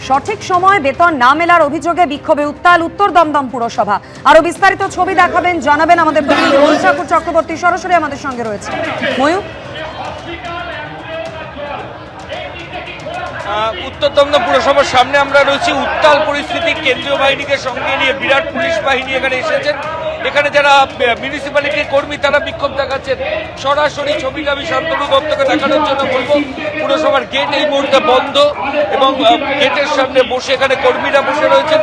সঠিক সময় বেতন না মেলার অভিযোগে বিক্ষোভে উত্তাল উত্তর দমদম পুরসভা। আরো বিস্তারিত ছবি দেখাবেন, জানাবেন আমাদের প্রতিনিধি ময়ূর ঠাকুর চক্রবর্তী সরাসরি আমাদের সঙ্গে রয়েছে। ময়ূর, উত্তর দমদম পুরসভার সামনে আমরা রয়েছি। উত্তাল পরিস্থিতি, কেন্দ্রীয় বাহিনীকে সঙ্গে নিয়ে বিরাট পুলিশ বাহিনী এখানে এসেছেন। এখানে যারা মিউনিসিপ্যালিটির কর্মী তারা বিক্ষোভ দেখাচ্ছেন। সরাসরি ছবিটা আমি শান্তনু দত্তকে দেখানোর জন্য বলবো। পুরসভার গেট এই মুহূর্তে বন্ধ এবং গেটের সামনে বসে এখানে কর্মীরা বসে রয়েছেন।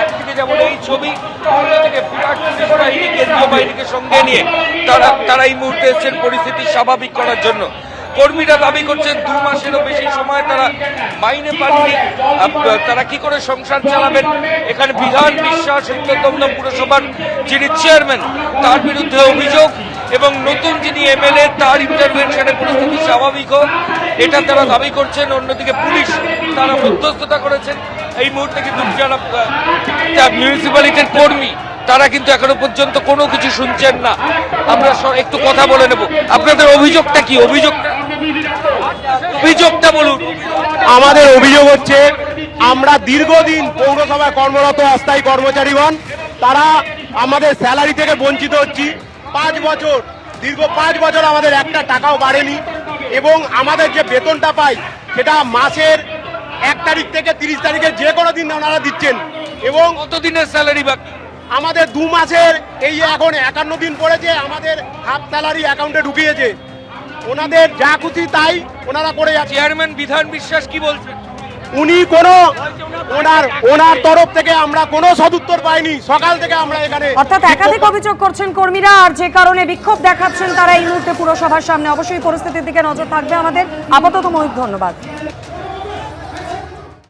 একদিকে যেমন এই ছবি, অন্যদিকে বিরাট পুলিশ বাহিনী কেন্দ্রীয় বাহিনীকে সঙ্গে নিয়ে তারা এই মুহূর্তে এসেছেন পরিস্থিতি স্বাভাবিক করার জন্য। কর্মীরা দাবি করছেন 2 মাসেরও বেশি সময় তারা মাইনে পাননি, তারা কি করে সংসার চালাবেন। এখানে বিধান বিশ্বাস উত্তর দমদম পুরসভার যিনি চেয়ারম্যান তার বিরুদ্ধে অভিযোগ এবং নতুন যিনি এমএলএ তার ইন্টারভেনশনে পরিস্থিতি স্বাভাবিক হোক এটা তারা দাবি করছেন। অন্যদিকে পুলিশ তারা মধ্যস্থতা করেছেন। এই মুহূর্তে কিন্তু যারা মিউনিসিপ্যালিটির কর্মী তারা কিন্তু এখনো পর্যন্ত কোনো কিছু শুনছেন না। আমরা একটু কথা বলে নেব। আপনাদের অভিযোগটা কি? অভিযোগটা বলুন। আমাদের অভিযোগ হচ্ছে আমরা দীর্ঘদিন পৌরসভায় কর্মরত অস্থায়ী কর্মচারীগণ তারা আমাদের স্যালারি থেকে বঞ্চিত হচ্ছি। 5 বছর, দীর্ঘ 5 বছর আমাদের একটা টাকাও বাড়েনি এবং আমাদের যে বেতনটা পাই সেটা মাসের 1 তারিখ থেকে 30 তারিখের যে কোনো দিন ওনারা দিচ্ছেন এবং কতদিনের স্যালারি বাকি? আমাদের 2 মাসের এই এখন 51 দিন পড়েছে, আমাদের হাফ স্যালারি অ্যাকাউন্টে ঢুকিয়েছে। ওনাদের যা খুশি তাই ওনারা করে যাচ্ছে। চেয়ারম্যান বিধান বিশ্বাস কি বলছেন? উনি কোনো ওনার তরফ থেকে আমরা কোনো সদুত্তর পাইনি। সকাল থেকে আমরা এখানে অর্থাৎ একাধিক অভিযোগ করছেন কর্মীরা, আর যে কারণে বিক্ষোভ দেখাচ্ছেন তারা এই মুহূর্তে পুরসভার সামনে। অবশ্যই পরিস্থিতির দিকে নজর থাকবে আমাদের। আপাতত ময়ূর, ধন্যবাদ।